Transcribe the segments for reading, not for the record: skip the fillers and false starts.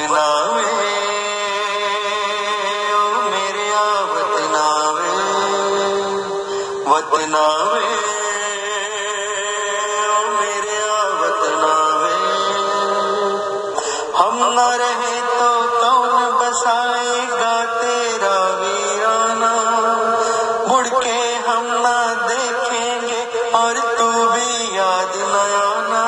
वतना वे ओ मेरे वतना वे, वतना वे ओ मेरे वतना वे। हम न रहे तो कौन बसाएगा तेरा वीराना, मुड़ के हम ना देखेंगे और तू भी याद न आना।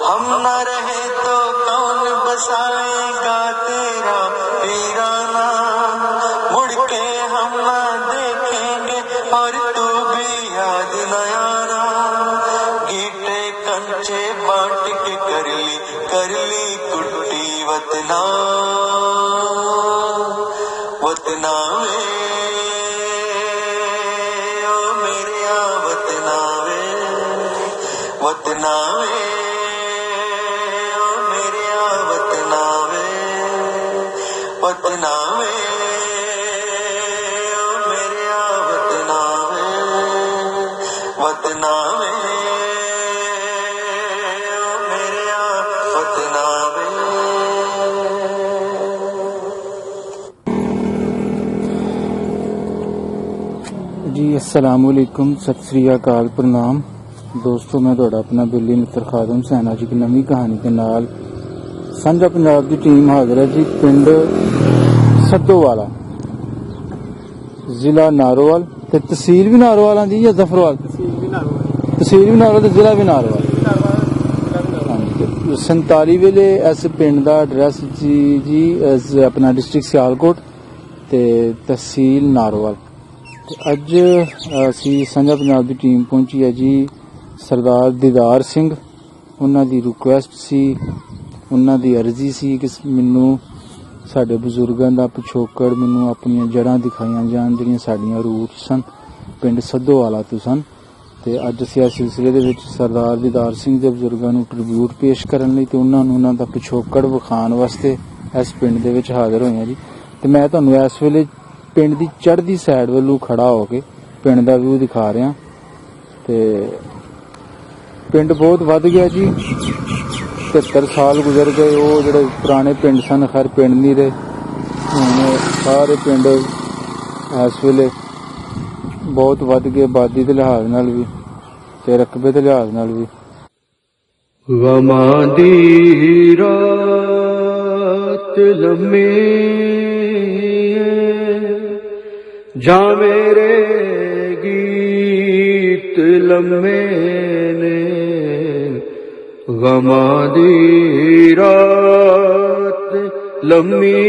हम न रहे तो कौन बसाएगा तेरा वीराना, मुड़ के हम ना देखेंगे और तू भी याद न आना। गीटे कंचे बांट के कर ली कुट्टी वतना, वतना वे ओ मेरे वतना वे, वतना वे ओ मेरे वतना वे, वतना वे ओ मेरे वतना वे, वतना वे ओ मेरे वतना वे। जी अस्सलाम वालेकुम, सत श्री अकाल, प्रणाम दोस्तों। मैं तुहाडा अपना बिल्ली मित्र खादम सैना जी की नवी कहानी के नाल साझा पंजाब की टीम हाजिर है जी। पिंड सद्धोवाला, जिला नारोवाल ते तहसील भी नारोवाल आंदी या जफरवाल? तहसील भी नारोवाल ते जिला भी नारोवाल। 47 वेले इस पिंड का एड्रैस जी अपना डिस्ट्रिक्ट सियालकोट ते तहसील नारोवाल। अज असी साझा पंजाब की टीम पहुंची है जी सरदार दीदार सिंह। उन्हां दी रिक्वेस्ट सी, उन्हां दी अर्जी सी कि मैनू साडे बजुर्गों का पिछोकड़, मैनू अपनी जड़ां दिखाईयां जान जिहड़ियां साडियां रूट सन पिंड सद्धोवाला तो सन। ते अज असीं इस सिलसिले दे विच सरदार दीदार सिंह दे बजुर्गों नूं ट्रिब्यूट पेश करन लई ते उन्हां नूं उन्हां दा पिछोकड़ विखाण वास्ते इस पिंड दे विच हाज़र होए हां जी। ते मैं तुहानूं इस वेले पिंड दी चढ़दी साइड वल्लों खड़ा हो के पिंड दा व्यू दिखा रहा। ते पिंड बहुत वध गया जी, 73 साल गुजर गए। वो जिहड़े पुराने पिंड सन खैर पिंड नहीं रहे, हुण सारे पिंड इस वेले बहुत वध गए, आबादी के लिहाज नाल भी ते रकबे के लिहाज नाल भी। गमां दी रात लम्मी जा मेरे गीत लम्मे ने, गमां दी रात लम्मी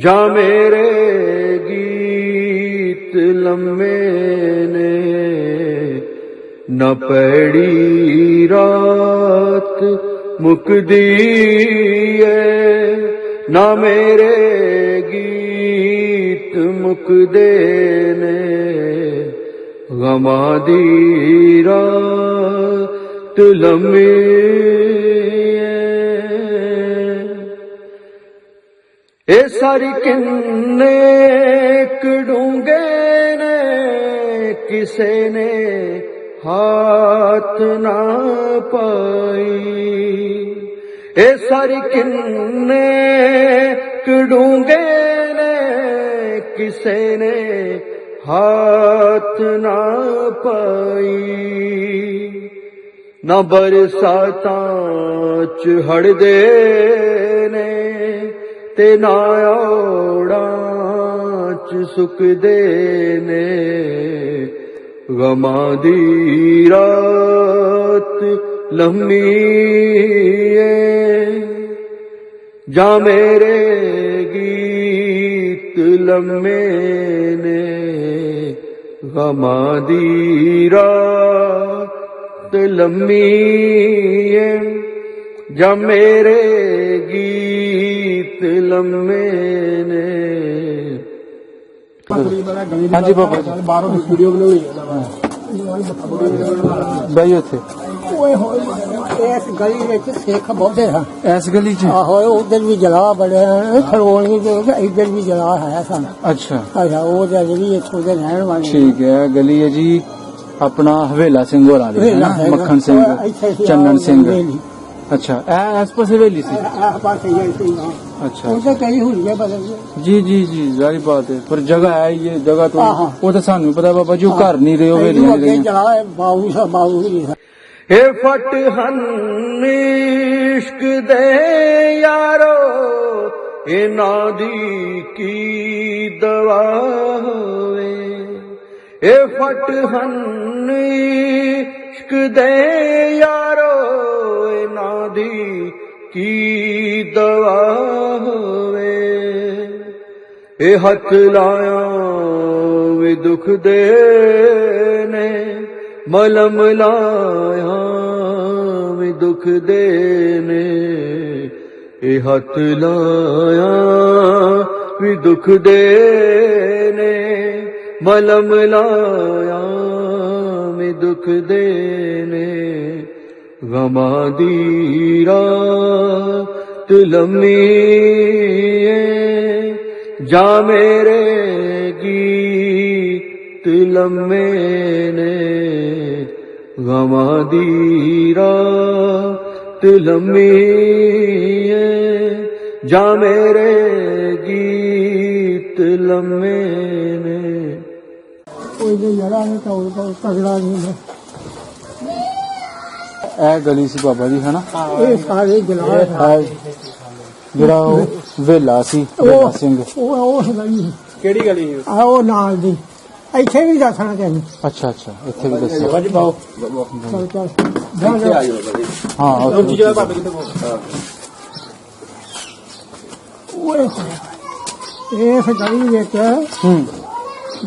जा मेरे गीत लम्मे ने, न पैड़ी रात मुकदी है, ना मेरे गीत मुकदे ने, गमां दी रात लम्मी ए सारी किन्ने डूंगे ने, किसे ने हाथ ना पाई। ए सारी किन्ने डूंगे ने, किसे ने हाथ ना पाई। ना बरसातां च हड़दे ने, ते ना ओड़ां च सुकदे ने, गमां दी रात लम्मी जा मेरे गीत लम्मे ने, गमां दी रात लम्मी जा मेरे गीत लम्मे ने। हाँ जी बाबा जी, बाहरों वीडियो बनाई भाई उथे ओए होए इस गली में सिख बहुते हैं। ਇਸ ਗਲੀ 'ਚ आहो उधर भी जला बड़े हैं, खड़ोनी तो इधर भी जला है सन। ਅੱਛਾ अच्छा वो भी इथों के रहने वाले। ਠੀਕ ਹੈ ਗਲੀ ਹੈ ਜੀ ਆਪਣਾ ਹਵੇਲਾ ਸਿੰਘ ਹੋਰਾਂ ਦੀ ਹੈ ਨਾ हवेला ਮੱਖਣ ਸਿੰਘ। ਉਹ ਸਿੰਘ ਇੱਥੇ ਸੀ ਚੰਨਨ ਸਿੰਘ ਹਵੇਲੀ। ਅੱਛਾ ਇਹ ਇਸ ਪਾਸੇ ਹਵੇਲੀ ਸੀ पास ही ऐसे ही अच्छा उनसे कई हुई बदल गए। जी जी जी जारी बात है पर जगह है ये जगह तो हाँ, हाँ। वो तो सानू पता बाबा जी वो घर नहीं रहे हवेली नहीं अगे रही जला है बाबू सा बाबू ही था। ए फटहन इश्क दे यारो ए नादी की दवा होवे ए फटहन इश्क दे यारो ए नादी की दवा होवे ए हथ लाया वे दुख दे ने मलम लाया वे दुख देने ए हथ लाया वे दुख देने मलम लाया वे दुख देने गमा दी रात लम्मी जा मेरे गीत लम्मे ने गमा दी रात लम्मी जा मेरे गीत लम्मे ने कोई जो जला नहीं तो तगड़ा नहीं है। ਇਹ ਗਲੀ ਸੀ ਬਾਬਾ ਜੀ ਹੈ ਨਾ ये सारे जला है। ਇਹ ਜਿਹੜਾ ਉਹ ਵੇਲਾ ਸੀ ਵੇਲਾ ਸਿੰਘ ਉਹ ਉਸ ਗਲੀ ਕਿਹੜੀ ਗਲੀ ਆ ਉਹ ਨਾਲ ਦੀ ਇੱਥੇ ਵੀ ਦੱਸਣਾ ਤੈਨੂੰ। ਅੱਛਾ ਅੱਛਾ ਇੱਥੇ ਵੀ ਦੱਸੋ ਚੱਲ ਚੱਲ ਜਾ ਜਾ। ਹਾਂ ਓਏ ਹੋਏ ਇਸ ਗਲੀ ਵਿੱਚ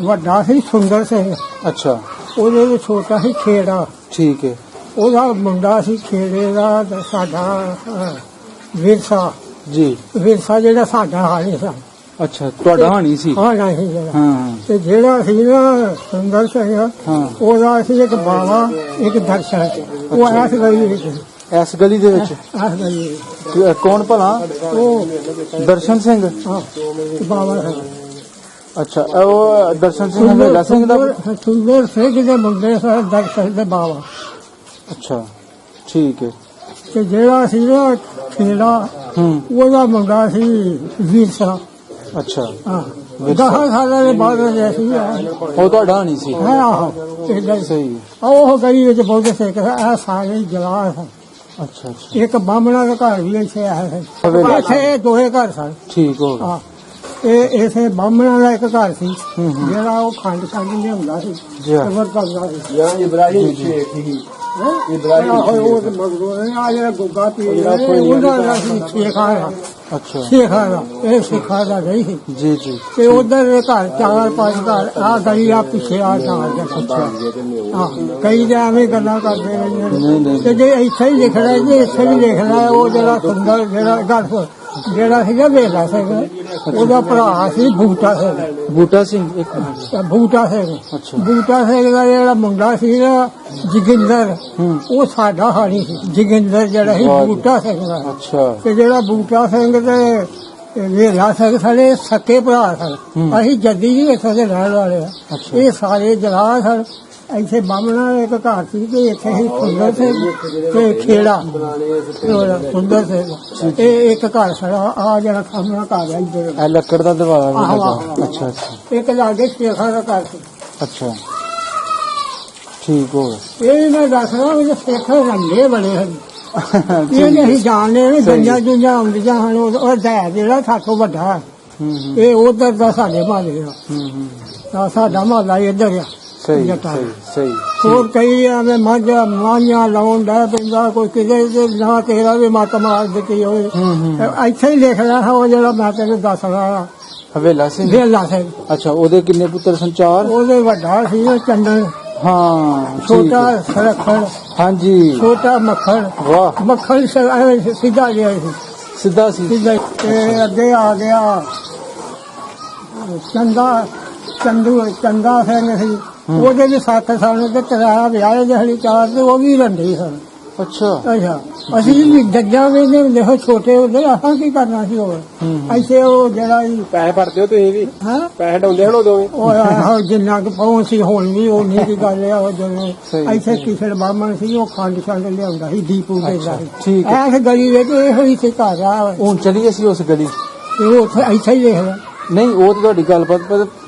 ਵੱਡਾ ਸੀ ਸੁੰਦਰ ਸਿੰਘ, ਅੱਛਾ ਉਹਦੇ ਵਿੱਚ ਛੋਟਾ ਸੀ ਖੇੜਾ। ਠੀਕ ਹੈ ਉਹਦਾ ਮੁੰਡਾ ਸੀ ਖੇੜੇ ਦਾ ਤੇ ਸਾਡਾ ਵਿਰਸਾ ਜੀ ਵਿਰਸਾ ਜਿਹੜਾ ਸਾਡਾ ਹਾਲੇ ਸੀ। ਅੱਛਾ ਤੁਹਾਡਾ ਹਾਣੀ ਸੀ ਹਾਂ ਨਹੀਂ ਜਿਹੜਾ ਹਾਂ ਤੇ ਜਿਹੜਾ ਸੀ ਨਾ ਸੁੰਦਰ ਸਿੰਘ ਹਾਂ ਉਹਦਾ ਸੀ ਇੱਕ ਬਾਵਾ ਇੱਕ ਦਰਸ਼ਨ। ਉਹ ਇਸ ਗਲੀ ਵਿੱਚ ਇਸ ਗਲੀ ਦੇ ਵਿੱਚ ਇਸ ਗਲੀ ਵਿੱਚ ਕੌਣ ਭਲਾ ਉਹ ਦਰਸ਼ਨ ਸਿੰਘ ਹਾਂ ਬਾਵਾ ਸੀ। ਅੱਛਾ ਉਹ ਦਰਸ਼ਨ ਸਿੰਘ ਹਵੇਲਾ ਸਿੰਘ ਦਾ ਸੁੰਦਰ ਸਿੰਘ ਦੇ ਮੁੰਡੇ ਸਨ ਦਰਸ਼ਨ ਦੇ ਬਾਵਾ। ਅੱਛਾ ਠੀਕ ਹੈ ਤੇ ਜਿਹੜਾ ਸੀ ਨਾ ਖੇੜਾ ਉਹਦਾ ਮੁੰਡਾ ਸੀ ਵਿਰਸਾ। ਅੱਛਾ ਹਾਂ 10 ਸਾਲਾਂ ਦੇ ਬਾਅਦ ਜੇ ਸੀ ਉਹ ਤੁਹਾਡਾ ਹਾਣੀ ਸੀ ਆਹੋ ਏਦਾਂ ਹੀ। ਸਹੀ ਉਹ ਗਲੀ ਵਿੱਚ ਬਹੁਤ ਸਿੱਖ ਇਹ ਸਾਰੇ ਜਲਾ ਸਨ। ਅੱਛਾ ਅੱਛਾ ਇੱਕ ਬਾਹਮਣਾ ਦਾ ਘਰ ਵੀ ਇੱਥੇ ਆਇਆ ਸੀ। ਇੱਥੇ ਦੋਹੇ ਘਰ ਸਨ। ਠੀਕ ਹੋ ਗਿਆ ਹਾਂ ਇਹ ਇਸੇ ਬਾਹਮਣਾ ਦਾ ਇੱਕ ਘਰ ਸੀ ਜਿਹੜਾ ਉਹ ਖੰਡ ਲਿਆਉਂਦਾ ਸੀ ਜੀ ਹਾਂ। ਸਬਰ ਕਰਦਾ ਸੀ। ਜਾਂ ਇਬਰਾਹਿਮ ਸ਼ੇਖ ਹੀ ਉਹ ਤੇ ਮਗਰੋਂ ਆ ਜਿਹੜਾ ਗੁੱਗਾ ਪੀਰ ਉਹਦਾ ਨਾਂ ਸੀ ਸ਼ੇਖਾਂ। ਅੱਛਾ ਸ਼ੇਖਾਂ ਦਾ ਇਹ ਸਿੱਖਾਂ ਦਾ ਨਹੀਂ ਸੀ। ਜੀ ਜੀ ਤੇ ਉਧਰ ਦੇ ਘਰ 4-5 ਘਰ ਆ ਗਲੀ ਆ ਪਿੱਛੇ ਆ ਨਾਲ ਦੇ। ਹਾਂ ਕਈ ਦੇ ਐਵੇਂ ਗੱਲਾਂ ਕਰਦੇ ਨਹੀਂ, ਨੇ ਤੇ ਜੇ ਇੱਥੇ ਹੀ ਲਿਖਣਾ ਜੇ ਇੱਥੇ ਵੀ ਲਿਖਣਾ ਉਹ ਜਿਹੜਾ ਸੁੰਦਰ ਜਿਹੜਾ ਗੱਲ ਜਿਹੜਾ ਸੀਗਾ ਵੇਲਾ ਸਿੰਘ ਉਹਦਾ ਭਰਾ ਸੀ ਬੂਟਾ ਸਿੰਘ। ਬੂਟਾ ਸਿੰਘ ਇੱਕ ਮਿੰਟ ਬੂਟਾ ਸਿੰਘ ਅੱਛਾ ਬੂਟਾ ਸਿੰਘ ਦਾ ਜਿਹੜਾ ਮੁੰਡਾ ਸੀ ਨਾ ਜੋਗਿੰਦਰ ਉਹ ਸਾਡਾ ਹਾਣੀ ਸੀ। ਜੋਗਿੰਦਰ ਜਿਹੜਾ ਸੀ ਵਾਹ ਜੀ। ਬੂਟਾ ਸਿੰਘ ਦਾ ਅੱਛਾ ਤੇ ਜਿਹੜਾ ਬੂਟਾ ਸਿੰਘ ਤੇ ਵੇਲਾ ਸਿੰਘ ਸਾਡੇ ਸਕੇ ਭਰਾ ਸਨ। ਅਸੀਂ ਜੱਦੀ ਜੀ ਇੱਥੋਂ ਦੇ ਰਹਿਣ ਵਾਲੇ ਆ। ਅੱਛਾ। ਇਹ ਸਾਰੇ ਜਲਾ ਸਨ। ਇੱਥੇ ਬਾਹਮਣਾ ਇੱਕ ਘਰ ਸੀ ਤੇ ਇੱਥੇ ਹੀ ਸੁੰਦਰ ਸਿੰਘ ਤੇ ਖੇੜਾ ਸੁੰਦਰ ਸਿੰਘ ਇਹ ਇੱਕ ਘਰ ਸਾਡਾ ਆ ਜਿਹੜਾ ਸਾਹਮਣਾ ਘਰ ਹੈ ਇੱਧਰ ਇਹ ਲੱਕੜ ਦਾ ਦਰਵਾਜ਼ਾ ਵੀ ਆਹੋ, ਲੱਗਾ ਆਹੋ। ਅੱਛਾ ਅੱਛਾ ਇੱਕ ਲਾਗੇ ਸ਼ੇਖਾਂ ਦਾ ਘਰ ਸੀ। ਅੱਛਾ ਠੀਕ ਹੋ ਗਿਆ ਇਹ ਮੈਂ ਦੱਸਦਾ ਵੀ ਸਿੱਖ ਰੰਗੇ ਬੜੇ ਹਨ। ਇਹ ਠੀਕ ਹੈ। ਅਸੀਂ ਜਾਣਦੇ ਵੀ ਸਹੀ। ਗੰਜਾਂ ਜੁੰਜਾਂ ਆਉਂਦੀਆਂ ਹਨ। ਉਹ ਦਹਿ ਜਿਹੜਾ ਸਾਥੋਂ ਵੱਡਾ ਇਹ ਉਧਰ ਦਾ ਸਾਡੇ ਮਹੱਲੇ ਦਾ ਸਾਡਾ ਮਹੱਲਾ ਇੱਧਰ ਆ। ਸਹੀ ਜੱਟਾਂ ਸਹੀ ਸਹੀ ਹੋਰ ਕਈ ਐਵੇਂ ਮਾਂਝਾਂ ਲਾਉਣ ਦਾ ਪੈਂਦਾ ਕੋਈ ਕਿਸੇ ਦੇ ਨਾ ਤੇਰਾ ਵੀ ਮੱਤ ਮਾਰ ਦਿੱਤੀ ਹੋਵੇ ਇੱਥੇ ਹੀ ਲਿਖਦਾ ਹੈ ਉਹ ਜਿਹੜਾ ਮੈਂ ਤੈਨੂੰ ਦੱਸਦਾ ਹਵੇਲਾ ਸਿੰਘ ਵੇਲਾ ਸਿੰਘ। ਅੱਛਾ ਉਹਦੇ ਕਿੰਨੇ ਪੁੱਤਰ ਸਨ? 4 ਉਹਦੇ ਵੱਡਾ ਸੀ ਉਹ ਚੰਦਨ ਹਾਂ ਠੀਕ ਛੋਟਾ ਹੈ। ਸਰਖਣ ਹਾਂਜੀ ਛੋਟਾ ਮੱਖਣ ਵਾਹ ਮੱਖਣ ਐਵੇਂ ਸਿੱਧਾ ਜਿਹਾ ਸੀ ਸਿੱਧਾ ਸੀ ਸਿੱਧਾ ਤੇ ਅੱਗੇ ਆ ਗਿਆ ਚੰਦਾ ਸਿੰਘ ਸੀ। ਉਹਦੇ ਵੀ 7 ਸਾਲ ਤੇ ਕਰਾਇਆ ਵਿਆਹ ਦੇ ਹਲੀ 4 ਤੇ ਉਹ ਵੀ ਰੰਡੀ ਸਨ। ਅੱਛਾ ਅੱਛਾ ਅਸੀਂ ਵੀ ਜੱਜਾਂ ਵੇਲੇ ਹੁੰਦੇ ਹੋ ਛੋਟੇ ਹੁੰਦੇ ਆਪਾਂ ਕੀ ਕਰਨਾ ਸੀ ਹੋਰ ਐਸੇ ਉਹ ਜਿਹੜਾ ਪੈਸੇ ਭਰਦੇ ਹੋ ਤੁਸੀਂ ਵੀ ਹਾਂ ਪੈਸੇ ਡਾਉਂਦੇ ਹਣੋ ਦੋਵੇਂ ਉਹ ਆਹੋ ਜਿੰਨਾ ਕੁ ਪਹੁੰਚ ਸੀ ਹੁਣ ਵੀ ਉਹ ਨਹੀਂ ਦੀ ਗੱਲ ਆ ਉਹ ਜਿਵੇਂ ਇੱਥੇ ਕਿਸੇ ਬਾਹਮਣ ਸੀ ਉਹ ਖੰਡ ਲਿਆਉਂਦਾ ਸੀ ਦੀਪੂ ਦੇ ਨਾਲ ਠੀਕ ਹੈ। ਐਸ ਗਲੀ ਵਿੱਚ ਇਹੋ ਹੀ ਸੀ ਘਰ ਆ ਹੁਣ ਚਲੀਏ ਅਸੀਂ ਉਸ ਗਲੀ ਤੇ ਉਹ ਉੱਥੇ ਇੱਥੇ ਹੀ ਦੇਖ ਲੈ ਨਹੀਂ ਉਹ ਤਾਂ ਤੁਹਾਡੀ ਗੱਲ ਪਰ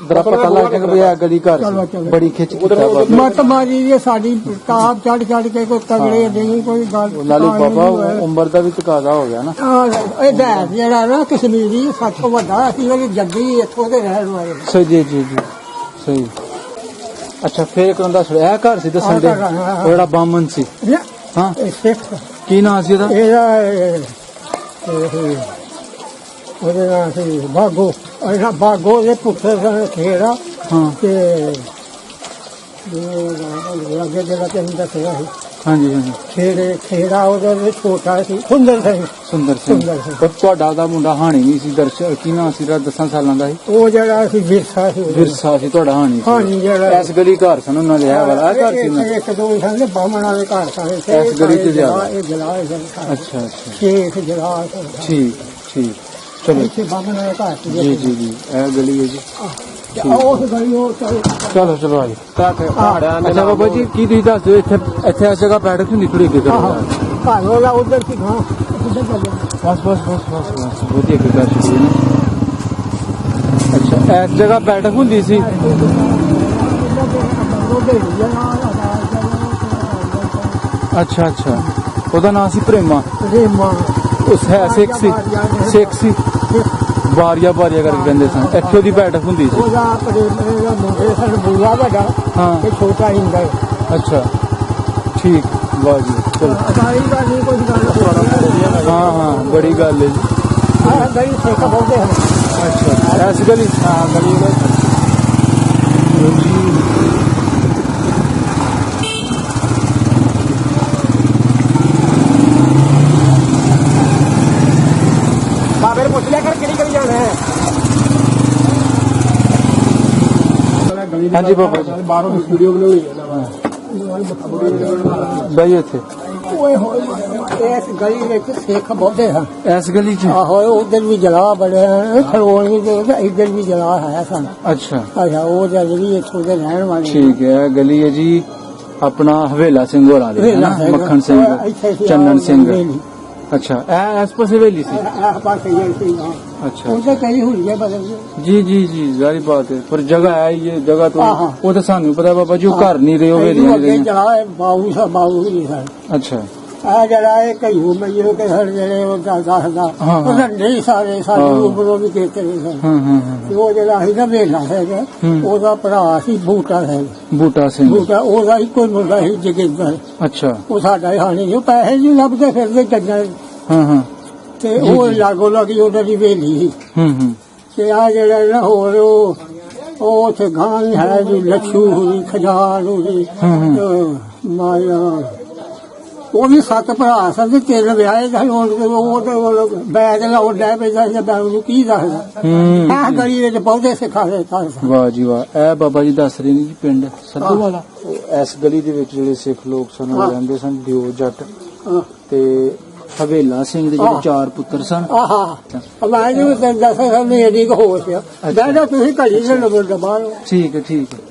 ਦਰਾ ਪਤਾ ਲੱਗ ਗਿਆ ਕਿ ਵੀ ਆ ਗਲੀ ਘਰ ਚਲੋ, ਸੀ। ਚਲੋ। ਬੜੀ ਖਿੱਚ ਕੀਤਾ ਬਾਬਾ ਮਤ ਮਾਰੀ ਦੀ ਸਾਡੀ ਤਾਪ ਚੜ ਕੇ ਕੋਈ ਤਗੜੇ ਨਹੀਂ ਕੋਈ ਗੱਲ ਨਾਲੇ ਬਾਬਾ ਉਮਰ ਦਾ ਵੀ ਤਕਾਜ਼ਾ ਹੋ ਗਿਆ ਨਾ। ਇਹ ਦੈਤ ਜਿਹੜਾ ਨਾ ਕਸ਼ਮੀਰੀ ਸਭ ਤੋਂ ਵੱਡਾ ਅਸੀਂ ਉਹਦੀ ਜੱਦੀ ਇੱਥੋਂ ਦੇ ਰਹਿਣ ਵਾਲੇ ਸਹੀ ਜੀ ਜੀ ਜੀ ਸਹੀ। ਅੱਛਾ ਫੇਰ ਇੱਕ ਬੰਦਾ ਛੜਿਆ ਇਹ ਘਰ ਸੀ ਦੱਸਣ ਦੇ ਉਹ ਜਿਹੜਾ ਬਾਮਨ ਸੀ ਹਾਂ ਇਹ ਸਿੱਖ ਕੀ ਨਾਂ ਸੀ ਉਹਦਾ? ਉਹਦੇ ਨਾਲ ਸੀ ਬਾਗੋ ਇਹਨਾਂ ਬਾਗੋ ਦੇ ਪੁੱਤਰ ਸਨ ਖੇੜਾ ਹਾਂ ਤੇ ਅੱਗੇ ਜਿਹੜਾ ਤੈਨੂੰ ਦੱਸਿਆ ਸੀ ਹਾਂਜੀ ਹਾਂਜੀ ਖੇੜਾ ਉਹਦੇ ਛੋਟਾ ਸੀ ਸੁੰਦਰ ਸਿੰਘ ਸੁੰਦਰ ਸਿੰਘ ਪਰ ਤੁਹਾਡਾ ਉਹਦਾ ਮੁੰਡਾ ਹਾਣੀ ਨਹੀਂ ਸੀ ਦਰਸ਼ਨ ਕੀ ਨਾਂ ਸੀ 10 ਸਾਲਾਂ ਦਾ ਸੀ ਉਹ ਜਿਹੜਾ ਸੀ ਵਿਰਸਾ ਸੀ ਵਿਰਸਾ ਸੀ ਤੁਹਾਡਾ ਹਾਣੀ ਹਾਣੀ ਜਿਹੜਾ ਇਸ ਗਲੀ ਘਰ ਸਨ ਉਹਨਾਂ ਦੇ ਇਹ ਵਾਲਾ ਘਰ ਸੀ ਉਹਨਾਂ ਇੱਕ ਦੋ ਸਨ ਬਾਹਮਣਾਂ ਦੇ ਘਰ ਸਾਰੇ ਇਸ ਗਲੀ ਚ ਜ਼ਿਆਦਾ ਇਹ ਜਲਾਲ ਅੱਛਾ ਅੱਛਾ ਸ਼ੇਖ ਜਲਾਲ ਠੀਕ ਠੀਕ ਚਲੋ ਇੱਥੇ ਬਾਹਮਣਾਂ ਦੇ ਘਰ ਸੀ ਜੀ ਜੀ ਜੀ ਇਹ ਗਲੀ ਹੈ ਜੀ ਉਸ ਗਲੀ ਉਹ ਚਲੋ ਚਲੋ ਆਈ ਅੱਛਾ ਬਾਬਾ ਜੀ ਕੀ ਤੁਸੀਂ ਦੱਸ ਦਿਓ ਇੱਥੇ ਇਸ ਜਗ੍ਹਾ ਬੈਠਕ ਹੁੰਦੀ ਥੋੜੀ ਅੱਗੇ ਕਰੋ ਘਰ ਵਾਲਾ ਉਧਰ ਸੀ ਹਾਂ ਉਧਰ ਚੱਲੇ ਬਸ ਵਧੀਆ ਕੀ ਕਰ ਸ਼ੁਰੂ ਨੇ ਅੱਛਾ ਇਸ ਜਗ੍ਹਾ ਬੈਠਕ ਹੁੰਦੀ ਸੀ ਅੱਛਾ ਅੱਛਾ ਉਹਦਾ ਨਾਮ ਸੀ ਪ੍ਰੇਮਾ ਉਸ ਹੈ ਸਿੱਖ ਸੀ ਬਾਰੀਆ ਕਰਕੇ ਕਹਿੰਦੇ ਸਨ ਇੱਥੇ ਦੀ ਬੈਠਕ ਹੁੰਦੀ ਸੀ ਉਹਦਾ ਮੁੰਡੇ ਸਨ ਬੂਆ ਵੱਡਾ ਹਾਂ ਤੇ ਛੋਟਾ ਹੀ ਹੁੰਦਾ ਅੱਛਾ ਠੀਕ ਵਾਹ ਜੀ ਚਲੋ ਅਸਾਈ ਦਾ ਨਹੀਂ ਕੋਈ ਗੱਲ ਹਾਂ ਬੜੀ ਗੱਲ ਹੈ ਜੀ ਆਹ ਗਲੀ ਸਿੱਖ ਬੋਲਦੇ ਹਨ ਅੱਛਾ ਇਸ ਗਲੀ ਹਾਂ ਗਲੀ ਬਾਬੇ ਨੂੰ ਪੁੱਛ ਲਿਆ ਕਰ ਕਿਹੜੀ ਗਲੀ ਜਾਣਾ ਹੈ ਹਾਂਜੀ ਬਾਬਾ ਜੀ ਬਾਹਰੋਂ ਵੀਡੀਓ ਬਣਾਉਣੀ ਹੈ ਬਈ ਇੱਥੇ ਓਏ ਹੋਏ ਇਸ ਗਲੀ ਵਿੱਚ ਸਿੱਖ ਬੋਲਦੇ ਹਨ ਇਸ ਗਲੀ ਚ ਆਹੋ ਉਧਰ ਵੀ ਜਲਾ ਬੜੇ ਹਨ ਖਲੋਣੀ ਦੇ ਇੱਧਰ ਵੀ ਜਲਾ ਹੈ ਸਨ ਅੱਛਾ ਅੱਛਾ ਉਹ ਜਿਹੜੀ ਇੱਥੋਂ ਦੇ ਰਹਿਣ ਵਾਲੇ ਠੀਕ ਹੈ ਗਲੀ ਹੈ ਜੀ ਆਪਣਾ ਹਵੇਲਾ ਸਿੰਘ ਹੋਰਾਂ ਦੀ ਹੈ ਨਾ? ਮੱਖਣ ਸਿੰਘ ਚੰਨਣ ਸਿੰਘ ਅੱਛਾ ਇਹ ਇਸ ਪਾਸੇ ਹਵੇਲੀ ਸੀ ਆਹ ਪਾਸੇ ਹੀ ਸੀ ਹਾਂ ਅੱਛਾ ਉਹਦੇ ਕਈ ਹੁਲੀਏ ਬਦਲ ਗਏ जी जी जी जारी बात है पर जगह है ये जगह तो हाँ। वो तो सानू पता है बाबा जी वो घर नहीं रहे हो ਇਹਨੂੰ नहीं ਅੱਗੇ रहे ਜਲਾ ਬਾਬੂ ਹੀ ਨਹੀਂ ਸਨ अच्छा ਆ ਜਿਹੜਾ ਇਹ ਕਈੂ ਮਈਓ ਕੇ ਹਰ ਜਿਹੜੇ ਉਹ ਦੱਸਦਾ ਹਾਂ। ਉਹ ਨਹੀਂ ਸਾਰੇ ਸਾਡੇ ਹਾਂ। ਉਪਰੋਂ ਵੀ ਕੀਤੇ ਨੇ ਸਨ हाँ ਤੇ ਉਹ ਜਿਹੜਾ ਸੀ ਨਾ ਵੇਲਾ ਹੈਗਾ ਉਹਦਾ ਭਰਾ ਸੀ ਬੂਟਾ ਹੈ बूटा सिंह ਬੂਟਾ ਉਹਦਾ ਇੱਕੋ ਮੁੰਡਾ ਸੀ ਜਗਿੰਦਰ अच्छा ਉਹ ਸਾਡਾ ਹੀ ਹਾਣੀ ਉਹ ਪੈਸੇ ਨਹੀਂ ਲੱਭਦੇ ਫਿਰਦੇ ਜੱਜਾਂ हाँ ਤੇ ਉਹ ਲਾਗੋ ਲੱਗੀ ਉਹਨਾਂ ਦੀ ਵੇਲੀ ਸੀ ਤੇ ਆ ਜਿਹੜਾ ਨਾ ਹੋਰ ਉਹ ਉੱਥੇ ਗਾਂ ਹੈ ਜੀ ਲੱਛੂ ਹੋਈ ਖਜਾਨ ਹੋਈ ਮਾਇਆ ਉਹ ਵੀ 7 ਭਰਾ ਸਨ ਤੇ 3 ਵਿਆਹੇ ਸਨ ਉਹ ਬੈਗ ਲਾਉਣ ਡੈ ਪੈਂਦਾ ਸੀ ਬੈਗ ਨੂੰ ਕੀ ਦੱਸਦਾ ਆਹ ਗਲੀ ਵਿੱਚ ਬਹੁਤੇ ਸਿਖਾਏ ਸਨ वाह जी वाह ए बाबा जी दस रहे ने जी पिंड सद्धू वाला इस गली ਦੇ ਵਿੱਚ ਜਿਹੜੇ ਸਿੱਖ ਲੋਕ ਸਨ ਉਹ ਰਹਿੰਦੇ ਸਨ ਦਿਓ ਜੱਟ ਤੇ ਹਵੇਲਾ ਸਿੰਘ ਦੇ ਜਿਹੜੇ 4 ਪੁੱਤਰ ਸਨ ਆਹਾ ਮੈਂ ਜੀ ਦੱਸਿਆ ਮੇਰੀ ਕੋ ਹੋਸ਼ ਆ ਬੈਠੋ ਤੁਸੀਂ ਘੜੀ ਦੇ ਨੰਬਰ ਦਬਾ ਲਓ ਠੀਕ ਹੈ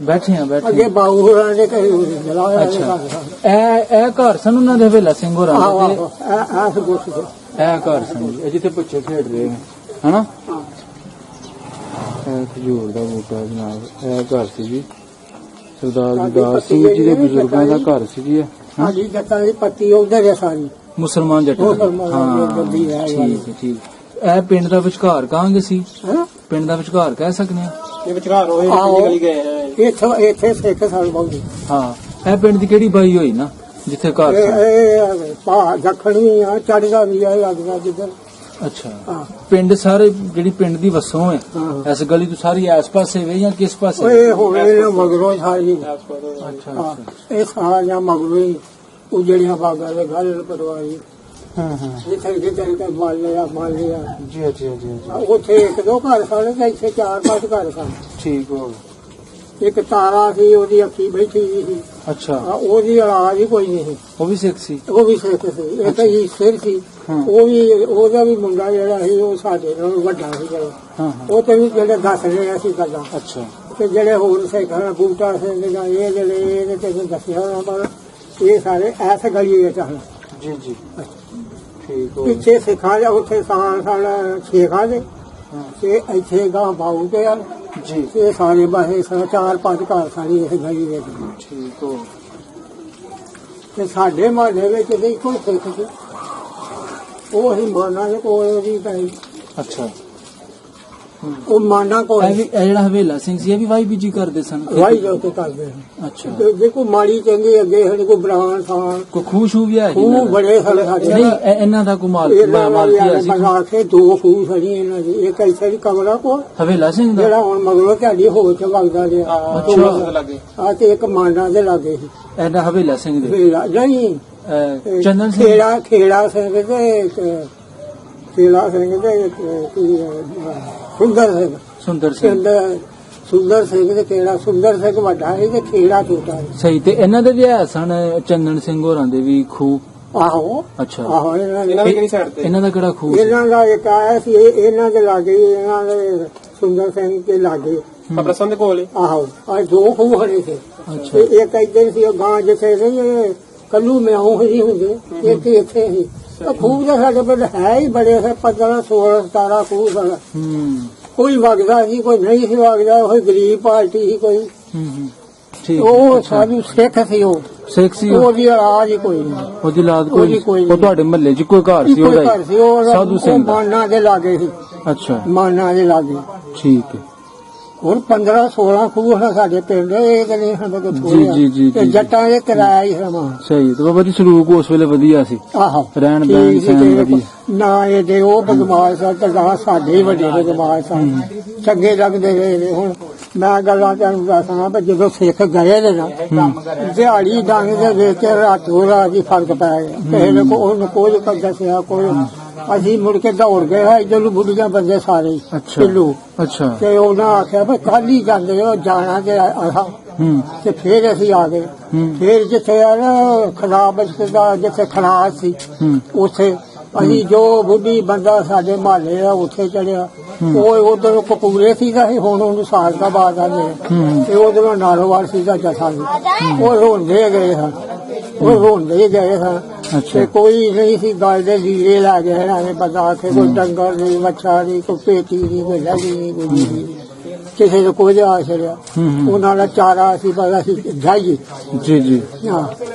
ਬੈਠੇ ਆ ਅੱਗੇ ਬਾਬੂ ਹੋਰਾਂ ਦੇ ਘਰੇ ਜਲਾਇਆ ਅੱਛਾ ਇਹ ਘਰ ਸਨ ਉਹਨਾਂ ਦੇ ਹਵੇਲਾ ਸਿੰਘ ਹੋਰਾਂ ਦੇ ਆਹ ਗੋਸ਼ ਇਹ ਘਰ ਸਨ ਜੀ, ਇਹ ਜਿੱਥੇ ਬੱਚੇ ਖੇਡ ਰਹੇ ਨੇ ਹਨਾ ਇਹ ਖਜੂਰ ਦਾ ਬੂਟਾ ਜਨਾਬ ਇਹ ਘਰ ਸੀ ਜੀ ਸਰਦਾਰ ਗੁਰਦਾਸ ਸਿੰਘ ਜੀ ਦੇ ਬਜ਼ੁਰਗਾਂ ਦਾ ਘਰ ਸੀ ਜੀ ਇਹ ਸਾਡੀ ਜੱਟਾਂ ਦੀ ਪੱਤੀ ਉਧਰ ਹੈ ਸਾਰੀ ਮੁਸਲਮਾਨ ਜੱਟ ਹਾਂ ਠੀਕ ਹੈ ਇਹ ਪਿੰਡ ਦਾ ਵਿਚਕਾਰ ਕਹਾਂਗੇ ਸੀ ਪਿੰਡ ਦਾ ਵਿਚਕਾਰ ਕਹਿ ਸਕਦੇ ਹਾਂ ਇਹ ਵਿਚਕਾਰ ਹੋਏ ਗਲੀ ਗਏ ਹੈ ਇੱਥੇ ਸਿੱਖ ਸਾਲ ਬਹੁਤ ਹਾਂ ਇਹ ਪਿੰਡ ਦੀ ਕਿਹੜੀ ਬਾਈ ਹੋਈ ਨਾ ਜਿੱਥੇ ਘਰ ਸੀ ਇਹ ਪਾ ਦੱਖਣੀ ਆ ਚੜਦਾ ਵੀ ਆ ਲੱਗਦਾ ਜਿੱਧਰ ਅੱਛਾ ਪਿੰਡ ਸਾਰੇ ਜਿਹੜੀ ਪਿੰਡ ਦੀ ਵਸੋਂ ਹੈ ਇਸ ਗਲੀ ਤੋਂ ਸਾਰੀ ਆਸ ਪਾਸੇ ਵੇ ਜਾਂ ਕਿਸ ਪਾਸੇ ਇਹ ਹੋਵੇ ਮਗਰੋਂ ਸਾਰੀ ਅੱਛਾ ਇਹ ਸਾਰੀਆਂ ਮਗਰੋਂ ਉਜੜੀਆਂ ਬਾਗਾਂ ਦੇ ਘਰ ਪਰਵਾਹੀ ਜਿੱਥੇ ਜਿੱਥੇ ਮਾਲ ਲਿਆ ਜੀ ਉੱਥੇ 1-2 ਘਰ ਸਨ ਤੇ ਇੱਥੇ 4-5 ਘਰ ਸਨ ਠੀਕ ਹੋ ਇੱਕ ਤਾਰਾ ਸੀ ਉਹਦੀ ਅੱਖੀ ਬੈਠੀ ਸੀ ਅੱਛਾ ਉਹਦੀ ਔਲਾਦ ਹੀ ਕੋਈ ਨਹੀਂ ਸੀ ਉਹ ਵੀ ਸਿੱਖ ਸੀ ਉਹ ਵੀ ਸਿੱਖ ਸੀ ਇੱਕ ਹੀ ਸਿਰ ਸੀ ਉਹ ਵੀ ਉਹਦਾ ਵੀ ਮੁੰਡਾ ਜਿਹੜਾ ਸੀ ਉਹ ਸਾਡੇ ਨਾਲੋਂ ਵੱਡਾ ਸੀ ਜਿਹੜਾ ਹਾਂ ਉਹ ਤੇ ਵੀ ਜਿਹੜੇ ਦੱਸ ਰਹੇ ਸੀ ਗੱਲਾਂ ਅੱਛਾ ਤੇ ਜਿਹੜੇ ਹੋਰ ਸਿੱਖਾਂ ਬੂਟਾ ਸਿੰਘ ਜਾਂ ਇਹ ਜਿਹੜੇ ਇਹਦੇ ਤੇ ਦੱਸਿਆ ਹੋਣਾ ਪਰ ਇਹ ਸਾਰੇ ਐਸ ਗਲੀ ਵਿੱਚ ਹਨ ਜੀ ਜੀ ਠੀਕ ਹੋ ਪਿੱਛੇ ਸਿੱਖਾਂ ਦੇ ਉੱਥੇ ਸਾਨ ਸ਼ੇਖਾਂ ਦੇ ਤੇ ਇੱਥੇ ਗਾਂ ਬਾਉ ਕੇ ਆ ਜੀ ਇਹ ਸਾਰੇ ਬਾਹੇ 4-5 ਘਰ ਸਾਰੀ ਇਸ ਗਲੀ ਵਿੱਚ ਠੀਕ ਹੋ ਤੇ ਸਾਡੇ ਮਹੱਲੇ ਵਿੱਚ ਤੇ ਇੱਕੋ ਸਿੱਖ ਸੀ ਉਹ ਅਸੀਂ ਮਾਨਾ ਦੇ ਕੋਲ ਉਹਦੀ ਪਈ ਅੱਛਾ ਉਹ ਮਾਨਾ ਕੋਲ ਇਹ ਜਿਹੜਾ ਹਵੇਲਾ ਸਿੰਘ ਸੀ ਇਹ ਵੀ ਵਾਈ ਬੀਜੀ ਕਰਦੇ ਸਨ ਵਾਈ ਜੋ ਕੇ ਕਰਦੇ ਹਨ ਅੱਛਾ ਜੇ ਕੋਈ ਮਾੜੀ ਚੰਗੀ ਅੱਗੇ ਸਾਡੇ ਕੋਈ ਬਰਾਨ ਸਾਨ ਕੋ ਖੂਸ਼ੂ ਵੀ ਹੈ ਜੀ ਖੂਹ ਬੜੇ ਸਾਡੇ ਸਾਡੇ ਨਹੀਂ ਇਹਨਾਂ ਦਾ ਕੁਮਾਲ ਮਾਲਕੀ ਸੀ ਬਣਾ ਕੇ 2 ਖੂਹ ਸੜੀ ਇਹਨਾਂ ਦੀ ਇੱਕ ਇੱਥੇ ਦੀ ਕਮਰਾ ਕੋਲ ਹਵੇਲਾ ਸਿੰਘ ਦਾ ਜਿਹੜਾ ਹੁਣ ਮਗਰੋਂ ਤੁਹਾਡੀ ਹੋ ਚ ਵਗਦਾ ਰਿਹਾ ਆ ਤੇ ਇੱਕ ਮਾਂਡਾ ਦੇ ਲਾਗੇ ਸੀ ਇਹਦਾ ਹਵੇਲਾ ਸਿੰਘ ਦੇ ਵੇਲਾ ਨਹੀਂ ਚੰਦਨ ਸਿੰਘ ਖੇੜਾ ਸਿੰਘ ਤੇ ਖੇੜਾ ਸਿੰਘ ਤੇ ਸੁੰਦਰ ਸਿੰਘ ਸੁੰਦਰ ਸਿੰਘ ਤੇ ਕਿਹੜਾ ਸੁੰਦਰ ਸਿੰਘ ਵੱਡਾ ਹੈ ਤੇ ਖੇੜਾ ਛੋਟਾ ਹੈ ਸਹੀ ਤੇ ਇਹਨਾਂ ਦੇ ਵੀ ਹੈ ਸਨ ਚੰਦਨ ਸਿੰਘ ਹੋਰਾਂ ਦੇ ਵੀ ਖੂਹ ਆਹੋ ਅੱਛਾ ਆਹੋ ਇਹਨਾਂ ਦੀ ਕਿਹੜੀ ਸਾਈਡ ਤੇ ਇਹਨਾਂ ਦਾ ਕਿਹੜਾ ਖੂਹ ਇਹਨਾਂ ਦਾ ਇੱਕ ਆਇਆ ਸੀ ਇਹਨਾਂ ਦੇ ਲਾਗੇ ਇਹਨਾਂ ਦੇ ਸੁੰਦਰ ਸਿੰਘ ਦੇ ਲਾਗੇ ਕਬਰਸਤਾਨ ਦੇ ਕੋਲ ਆਹੋ ਆ 2 ਖੂਹ ਖੜੇ ਸੀ ਅੱਛਾ ਤੇ ਇੱਕ ਇੱਧਰ ਸੀ ਉਹ ਗਾਂ ਜਿੱਥੇ ਨਹੀਂ ਕੱਲੂ ਮਿਆਉਂ ਹੀ ਹੁੰਦੇ ਇੱਕ ਇੱਥੇ ਸੀ ਖੂਹ ਦਾ ਸਾਡੇ ਪਿੰਡ ਹੈ ਹੀ ਬੜੇ ਸੇ 15 16 17 ਖੂਹ ਸਨ ਕੋਈ ਵਗਦਾ ਸੀ ਕੋਈ ਨਹੀਂ ਸੀ ਵਗਦਾ ਉਹ ਗਰੀਬ ਪਾਰਟੀ ਸੀ ਕੋਈ ਠੀਕ ਉਹ ਸਾਧੂ ਸਿੱਖ ਸੀ ਉਹ ਸਿੱਖ ਸੀ ਉਹਦੀ ਔਲਾਦ ਹੀ ਕੋਈ ਨਹੀਂ ਉਹਦੀ ਔਲਾਦ ਕੋਈ ਕੋਈ ਉਹ ਤੁਹਾਡੇ ਮਹੱਲੇ 'ਚ ਕੋਈ ਘਰ ਸੀ ਕੋਈ ਘਰ ਸੀ ਉਹ ਸਾਧੂ ਸਿੰਘ ਦਾ ਮਾਨਾ ਦੇ ਲਾਗੇ ਸੀ ਅੱਛਾ ਮਾਨਾ ਦੇ ਲਾਗੇ ਠੀਕ ਹੈ ਹੁਣ 15 16 ਖੂਹ ਹਨ ਸਾਡੇ ਪਿੰਡ ਇਹ ਕਿ ਨਹੀਂ ਸਾਡੇ ਕੋਲ ਜੀ ਤੇ ਜੱਟਾਂ ਦੇ ਕਿਰਾਇਆ ਹੀ ਸਮਾਂ ਸਹੀ ਤੇ ਬਾਬਾ ਜੀ ਸਲੂਕ ਉਸ ਵੇਲੇ ਵਧੀਆ ਸੀ ਆਹੋ ਰਹਿਣ ਬਹਿਣ ਸਹਿਣ ਵਧੀਆ ਨਾ ਇਹਦੇ ਉਹ ਬਦਮਾਸ਼ ਸਨ ਤੇ ਨਾ ਸਾਡੇ ਵੱਡੇ ਬਦਮਾਸ਼ ਸਨ ਚੰਗੇ ਲੱਗਦੇ ਰਹੇ ਨੇ ਹੁਣ ਮੈਂ ਗੱਲਾਂ ਤੁਹਾਨੂੰ ਦੱਸਣਾ ਪਰ ਜਦੋਂ ਸਿੱਖ ਗਏ ਨੇ ਨਾ ਦਿਹਾੜੀ ਡੰਗ ਦੇ ਵੇਖ ਕੇ ਰਾਤੋਂ ਰਾਤ ਹੀ ਫਰਕ ਪੈ ਗਿਆ ਕਿਸੇ ਨੇ ਉਹਨੂੰ ਕੋਈ ਦੱਸਿਆ ਕੋਈ ਅਸੀਂ ਮੁੜ ਕੇ ਦੌੜ ਗਏ ਹਾਂ ਇੱਧਰ ਨੂੰ ਬੁੱਢੀਆਂ ਬੰਦੇ ਸਾਰੇ ਕਿਲੂ ਅੱਛਾ ਤੇ ਉਹਨਾਂ ਆਖਿਆ ਵੀ ਕੱਲ ਹੀ ਜਾਂਦੇ ਹੋ ਜਾਣਾ ਤੇ ਆਹ ਤੇ ਫੇਰ ਅਸੀਂ ਆ ਗਏ ਫੇਰ ਜਿੱਥੇ ਆ ਨਾ ਖਰਾਬ ਦਾ ਜਿੱਥੇ ਖਰਾਬ ਸੀ ਉੱਥੇ ਅਸੀਂ ਜੋ ਬੁੱਢੀ ਬੰਦਾ ਸਾਡੇ ਮਹੱਲੇ ਆ ਉੱਥੇ ਚੜਿਆ ਉਹ ਉਧਰ ਕਪੂਰੇ ਸੀਗਾ ਹੁਣ ਉਹਨੂੰ ਸਾਲ ਦਾ ਬਾਅਦ ਆਨੇ ਤੇ ਉਧਰੋਂ ਨਾਲੋਵਾਲ ਸੀਗਾ ਜੱਥਾ ਉਹ ਰੋਂਦੇ ਗਏ ਹਨ ਤੇ ਕੋਈ ਨਹੀਂ ਸੀ ਗੱਲ ਦੇ ਲੀੜੇ ਲਾ ਗਏ ਇਹਨਾਂ ਨੇ ਪਤਾ ਕਿ ਕੋਈ ਡੰਗਰ ਨਹੀਂ ਮੱਛਾ ਨਹੀਂ ਕੋਈ ਪੇਟੀ ਨਹੀਂ ਕੋਈ ਲੱਗੀ ਨਹੀਂ ਕੋਈ ਕਿਸੇ ਨੂੰ ਕੁਝ ਆ ਛੜਿਆ ਉਹਨਾਂ ਦਾ ਚਾਰਾ ਸੀ ਪਤਾ ਸੀ ਜਾਈਏ ਜੀ ਜੀ ਹਾਂ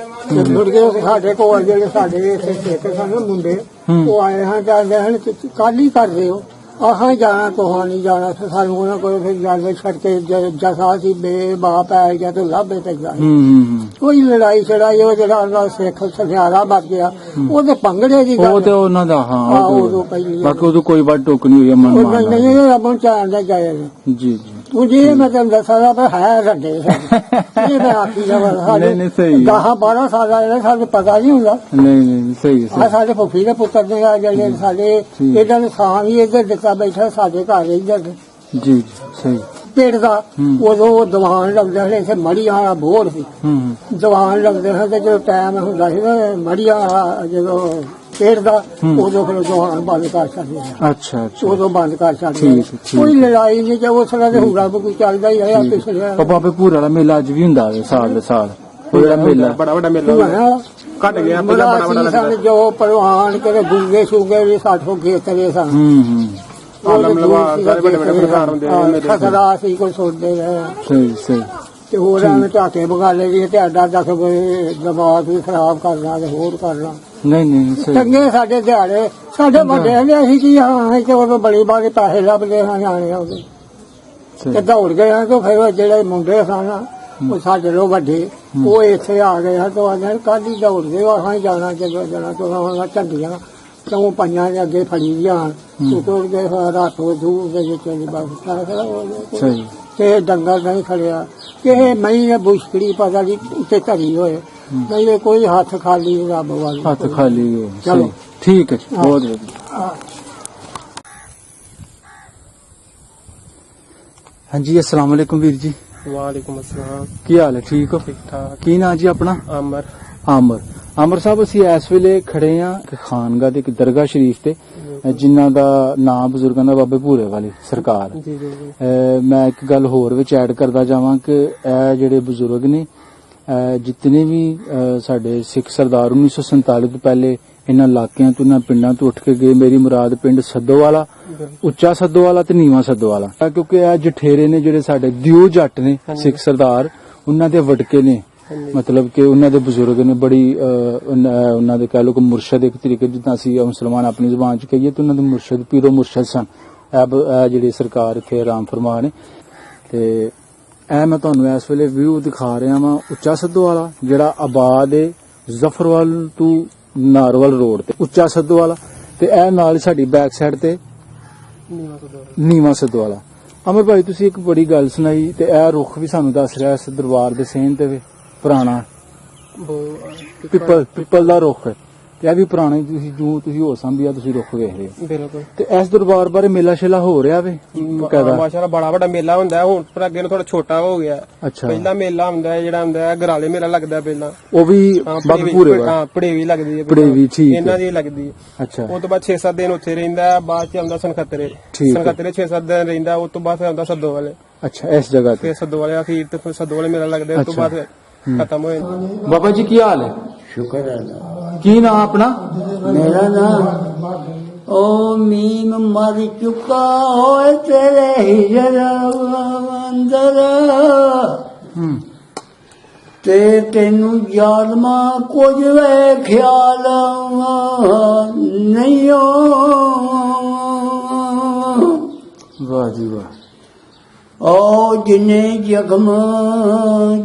ਤੇ ਮੁੜ ਕੇ ਸਾਡੇ ਕੋਲ ਜਿਹੜੇ ਸਾਡੇ ਇੱਥੇ ਸਿੱਖ ਸਨ ਮੁੰਡੇ ਉਹ ਆਏ ਹਨ ਜਾਂਦੇ ਹਨ ਕੱਲ ਹੀ ਕਰਦੇ ਹੋ ਆਹਾਂ ਜਾਣਾ ਤੁਹਾਂ ਨਹੀਂ ਜਾਣਾ ਸਾਨੂੰ ਉਹਨਾਂ ਕੋਲ ਫਿਰ ਜਾਂਦੇ ਛੱਡ ਕੇ ਜਸਾ ਸੀ ਬੇਬਾ ਪੈ ਗਿਆ ਤੇ ਲਾਭੇ ਤੇ ਜਾ ਕੋਈ ਲੜਾਈ ਛੜਾਈ ਉਹ ਜਿਹੜਾ ਸਿੱਖ ਸਖਿਆਰਾ ਬਚ ਗਿਆ ਉਹ ਤੇ ਭੰਗੜੇ ਦੀ ਗੱਲ ਉਹ ਤੇ ਉਹਨਾਂ ਦਾ ਹਾਂ ਉਦੋਂ ਪਹਿਲੀ ਬਾਕੀ ਉਦੋਂ ਕੋਈ ਵਾਰ ਟੋਕ ਨਹੀਂ ਹੋਈ ਮਨ ਨਹੀਂ ਆਪਾਂ ਚਾਹਦਾ ਜਾਇਆ ਜੀ ਜੀ ਤੂੰ ਜੀ ਮੈਂ ਤੈਨੂੰ ਦੱਸਾਂ ਪਰ ਹੈ ਰੱਡੇ ਇਹ ਮੈਂ ਆਖੀ ਜਾਵਾਂ ਨਹੀਂ ਸਹੀ 10-12 ਸਾਲਾਂ ਦਾ ਸਾਨੂੰ ਪਤਾ ਨਹੀਂ ਹੁੰਦਾ ਨਹੀਂ ਸਹੀ ਆ ਸਾਡੇ ਫੁੱਫੀ ਦੇ ਪੁੱਤਰ ਨੇ ਆ ਜਿਹੜੇ ਸਾਡੇ ਇਹਨਾਂ ਨੇ ਸਾਂ ਵੀ ਇੱਧਰ ਦਿੱਤਾ ਬੈਠਾ ਸਾਡੇ ਘਰ ਇੱਧਰ ਜੀ ਸਹੀ ਪਿੰਡ ਦਾ ਉਦੋਂ ਦੀਵਾਨ ਲੱਗਦਾ ਸੀ ਇੱਥੇ ਮੜੀਆਂ ਵਾਲਾ ਬੋਰ ਸੀ ਦੀਵਾਨ ਲੱਗਦੇ ਸੀ ਤੇ ਜਦੋਂ ਟਾਈਮ ਹੁੰਦਾ ਸੀ ਨਾ ਮੜੀਆਂ ਜਦੋਂ ਪਿੰਡ ਦਾ ਉਦੋਂ ਫਿਰ ਦੀਵਾਨ ਬੰਦ ਕਰ ਛੱਡਦੇ ਅੱਛਾ ਉਦੋਂ ਬੰਦ ਕਰ ਛੱਡਦੇ ਕੋਈ ਲੜਾਈ ਨਹੀਂ ਜੇ ਉਸ ਤਰ੍ਹਾਂ ਦੇ ਹੁਰਾ ਕੋਈ ਚੱਲਦਾ ਹੀ ਰਿਹਾ ਪਿਛਲੇ ਬਾਬੇ ਭੂਰ ਵਾਲਾ ਮੇਲਾ ਅੱਜ ਵੀ ਹੁੰਦਾ ਹੈ ਸਾਲ ਦੇ ਸਾਲ ਉਹ ਮੇਲਾ ਬੜਾ ਵੱਡਾ ਮੇਲਾ ਘਟ ਗਿਆ ਬੜਾ ਵੱਡਾ ਜੋ ਪਹਿਲਵਾਨ ਕਿਤੇ ਗੁੰਗੇ ਸ਼ੂਗੇ ਵੀ ਸਾਥੋਂ ਖੇਤਰੇ ਸਨ ਖਸਰਾ ਸੀ ਕੋਈ ਸੋਚਦੇ ਰਹੇ ਸਹੀ ਤੇ ਹੋਰ ਐਵੇਂ ਝਾਕੇ ਬਗਾਲੇ ਵੀ ਤੇ ਅੱਡਾ ਦੱਸ ਦਿਮਾਗ ਵੀ ਖਰਾਬ ਕਰਨਾ ਤੇ ਹੋਰ ਕਰਨਾ ਨਹੀਂ ਸਹੀ ਚੰਗੇ ਸਾਡੇ ਦਿਹਾੜੇ ਸਾਡੇ ਵੱਡੇ ਨੇ ਅਸੀਂ ਕੀ ਹਾਂ ਕਿ ਉਦੋਂ ਬੜੀ ਬਾਰੇ ਪੈਸੇ ਲੱਭਦੇ ਹਾਂ ਜਾਣੇ ਉਹਦੇ ਤੇ ਦੌੜ ਗਏ ਹਾਂ ਤੇ ਫਿਰ ਜਿਹੜੇ ਮੁੰਡੇ ਸਨ ਉਹ ਸਾਡੇ ਲੋ ਵੱਡੇ ਉਹ ਇੱਥੇ ਆ ਗਏ ਹਨ ਤੋਂ ਆਨੇ ਕੱਲ ਹੀ ਦੌੜ ਗਏ ਹਾਂ ਜਾਣਾ ਜਦੋਂ ਜਾਣਾ ਤੋਂ ਝੰਡੀਆਂ ਕਿਉਂ ਪੰਜਾਂ ਦੇ ਅੱਗੇ ਫੜੀ ਜਾਣ ਟੁੱਟ ਗਏ ਰਾਤੋਂ ਦੂਰ ਦੇ ਵਿੱਚ ਬਸ ਸਹੀ ਤੇ ਡੰਗਰ ਨਹੀਂ ਖੜਿਆ ਕਿਸੇ ਮਈ ਨੇ ਬੁਸ਼ਕੜੀ ਪਤਾ ਨਹੀਂ ਉੱਤੇ ਧਰੀ ਹੋਏ ਨਹੀਂ ਕੋਈ ਹੱਥ ਖਾਲੀ ਰੱਬ ਵਾਲੀ ਹੱਥ ਖਾਲੀ ਚਲੋ ਠੀਕ ਹੈ ਬਹੁਤ ਵਧੀਆ ਹਾਂਜੀ अस्सलाम वालेकुम वीर जी ਵਾਲੇਕੁਮ ਅਸਲਾਮ। ਕੀ ਹਾਲ ਹੈ? ਠੀਕ ਹੋ? ਠੀਕ ਠਾਕ। ਕੀ ਨਾਂ ਜੀ ਆਪਣਾ? ਅਮਰ। ਆਮਰ ਸਾਹਿਬ, ਅਸੀਂ ਇਸ ਵੇਲੇ ਖੜੇ ਆ ਖਾਨਗਾ ਦੇ ਇੱਕ ਦਰਗਾਹ ਸ਼ਰੀਫ ਤੇ, ਜਿਨ੍ਹਾਂ ਦਾ ਨਾਮ ਬਜ਼ੁਰਗਾਂ ਦਾ ਬਾਬੇ ਭੂਰੇ ਵਾਲੀ ਸਰਕਾਰ। ਜੀ ਜੀ ਜੀ। ਮੈਂ ਇੱਕ ਗੱਲ ਹੋਰ ਵਿੱਚ ਐਡ ਕਰਦਾ ਜਾਵਾਂ ਕਿ ਇਹ ਜਿਹੜੇ ਬਜ਼ੁਰਗ ਨੇ, ਜਿਤਨੇ ਵੀ ਸਾਡੇ ਸਿੱਖ ਸਰਦਾਰ 1947 ਤੋਂ ਪਹਿਲੇ ਇਹਨਾਂ ਇਲਾਕਿਆਂ ਤੋਂ, ਇਹਨਾਂ ਪਿੰਡਾਂ ਤੋਂ ਉੱਠ ਕੇ ਗਏ। ਮੇਰੀ ਮੁਰਾਦ ਪਿੰਡ ਸੱਦੋਵਾਲਾ, ਉੱਚਾ ਸੱਦੋਵਾਲਾ ਤੇ ਨੀਵਾਂ ਸੱਦੋਵਾਲਾ, ਕਿਉਂਕਿ ਇਹ ਜਠੇਰੇ ਨੇ ਜਿਹੜੇ ਸਾਡੇ ਦਿਓ ਜੱਟ ਨੇ ਸਿੱਖ ਸਰਦਾਰ, ਉਹਨਾਂ ਦੇ ਵਡਕੇ ਨੇ। ਮਤਲਬ ਕਿ ਉਹਨਾਂ ਦੇ ਬਜ਼ੁਰਗ ਨੇ ਬੜੀ ਉਹਨਾਂ ਦੇ ਕਹਿ ਲੋ ਕਿ ਮੁਰਸ਼ਦ, ਇੱਕ ਤਰੀਕੇ ਜਿੱਦਾਂ ਅਸੀਂ ਮੁਸਲਮਾਨ ਆਪਣੀ ਜ਼ੁਬਾਨ ਚ ਕਹੀਏ, ਤੇ ਉਹਨਾਂ ਦੇ ਮੁਰਸ਼ਦ ਪੀਰੋ ਮੁਰਸ਼ਦ ਸਨ। ਇਹ ਜਿਹੜੀ ਸਰਕਾਰ ਇੱਥੇ ਆਰਾਮ ਫਰਮਾ ਨੇ। ਤੇ ਇਹ ਮੈਂ ਤੁਹਾਨੂੰ ਇਸ ਵੇਲੇ ਵਿਊ ਦਿਖਾ ਰਿਹਾ ਵਾਂ ਉੱਚਾ ਸੱਦੋਵਾਲਾ, ਜਿਹੜਾ ਆਬਾਦ ਹੈ ਜ਼ਫਰਵਾਲ ਤੋਂ ਨਾਰਵਲ ਰੋਡ ਤੇ, ਉੱਚਾ ਸੱਦੋਵਾਲਾ। ਤੇ ਇਹ ਨਾਲ ਸਾਡੀ ਬੈਕ ਸਾਈਡ ਤੇ ਨੀਵਾਂ ਸੱਦੋਵਾਲਾ। ਅਮਰ ਭਾਈ, ਤੁਸੀਂ ਇੱਕ ਬੜੀ ਗੱਲ ਸੁਣਾਈ, ਤੇ ਇਹ ਰੁੱਖ ਵੀ ਸਾਨੂੰ ਦੱਸ ਰਿਹਾ ਇਸ ਦਰਬਾਰ ਦੇ ਸੇਨ ਤੇ ਵੀ ਪੁਰਾਣਾ ਪਿੱਪਲ ਦਾ ਰੁੱਖ ਹੈ, ਤੇ ਇਹ ਵੀ ਪੁਰਾਣਾ ਹੀ। ਤੁਸੀਂ ਹੋ ਸੰਭਿਆ, ਤੁਸੀਂ ਰੁੱਖ ਵੇਖ ਰਹੇ ਹੋ। ਬਿਲਕੁਲ। ਤੇ ਇਸ ਦਰਬਾਰ ਬਾਰੇ ਮੇਲਾ ਸ਼ੇਲਾ ਹੋ ਰਿਹਾ ਵੇ? ਮਾਸ਼ਾਅੱਲਾ ਬੜਾ ਵੱਡਾ ਮੇਲਾ ਹੁੰਦਾ ਹੈ ਹੁਣ, ਪਰ ਅੱਗੇ ਨੂੰ ਥੋੜਾ ਛੋਟਾ ਹੋ ਗਿਆ। ਅੱਛਾ। ਪਹਿਲਾ ਮੇਲਾ ਹੁੰਦਾ ਹੈ ਜਿਹੜਾ ਹੁੰਦਾ ਹੈ ਗਰਾਲੇ ਮੇਲਾ ਲੱਗਦਾ ਪਹਿਲਾਂ, ਉਹ ਵੀ ਬਾਬੇ ਭੂਰੇ ਵਾਲਾ। ਹਾਂ, ਪੜੇਵੀ ਲੱਗਦੀ ਹੈ। ਪੜੇਵੀ, ਠੀਕ ਹੈ। ਇਹਨਾਂ ਦੀ ਲੱਗਦੀ ਹੈ। ਅੱਛਾ। ਉਹ ਤੋਂ ਬਾਅਦ 6-7 ਦਿਨ ਉੱਥੇ ਰਹਿੰਦਾ, ਬਾਅਦ ਚ ਆਉਂਦਾ ਸਨਖਤਰੇ। ਠੀਕ ਹੈ। ਸਨਖਤਰੇ 6-7 ਦਿਨ ਰਹਿੰਦਾ, ਉਸ ਤੋਂ ਬਾਅਦ ਫਿਰ ਆਉਂਦਾ ਸੱਦੋਵਾਲੇ। ਅੱਛਾ, ਇਸ ਜਗ੍ਹਾ ਤੇ ਫਿਰ ਸੱਦੋਵਾਲੇ ਅਖੀਰ ਤੇ ਫਿਰ ਸੱਦੋਵਾਲੇ ਮੇਲਾ ਲੱਗਦਾ, ਉਸ ਤੋਂ ਬਾਅਦ ਫਿਰ ਖਤਮ ਹੋ ਜਾਂਦਾ। ਬਾਬਾ ਜੀ ਕੀ ਹਾਲ ਹੈ? ਸ਼ੁਕਰ ਹੈ। ਕੀ ਨਾਮ ਆਪਣਾ? ਮੇਰਾ ਨਾਮ ਓ ਮੀਮ ਮਰ ਚੁੱਕਾ ਹੋਏ ਤੇਰੇ ਹਿਜਰ ਅੰਦਰ, ਤੇ ਤੈਨੂੰ ਯਾਦਮਾ ਕੁਝ ਵੇ ਖਿਆਲ ਨਹੀਂ ਓ। ਵਾਹ ਜੀ ਵਾਹ। ਓ ਜਿਨੇ ਜ਼ਖਮ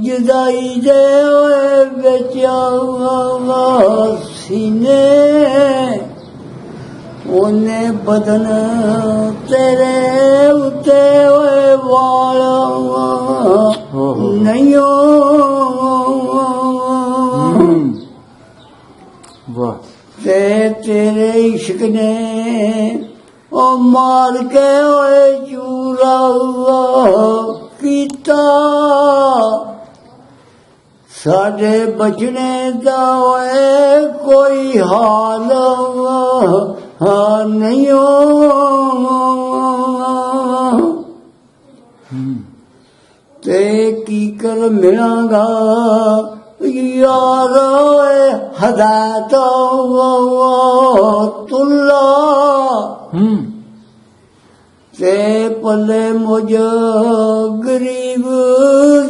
ਜੁਦਾਈ ਦੇ ਓਏ ਵਿੱਚ ਸੀਨੇ, ਉਹਨੇ ਬਦਨ ਤੇਰੇ ਉੱਤੇ ਓਏ ਵਾਲ ਨਹੀਂ ਓ। ਵਾਹ। ਤੇ ਤੇਰੇ ਇਸ਼ਕ ਨੇ ਉਹ ਮਾਰ ਕੇ ਓਏ ਚੂਰਾ ਕੀਤਾ, ਸਾਡੇ ਬਚਨੇ ਦਾ ਓਏ ਕੋਈ ਹਾਲ ਨਹੀਂ ਓ। ਤੇ ਕੀ ਕਰ ਮਿਲਾਂਗਾ ਯਾਰ ਓਏ ਹਦਾਇਤ ਤੁੱਲਾ, ਤੇ ਪੱਲੇ ਮੁਝ ਗਰੀਬ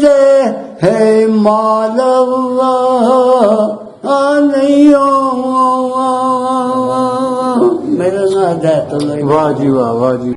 ਦੇ ਹੈ ਮਾਲਵਾ ਨਹੀਂ ਓ। ਮੇਰਾ ਨਾਂ ਹਦਾਇਤ। ਵਾਹ ਜੀ ਵਾਹ, ਵਾਹ ਜੀ।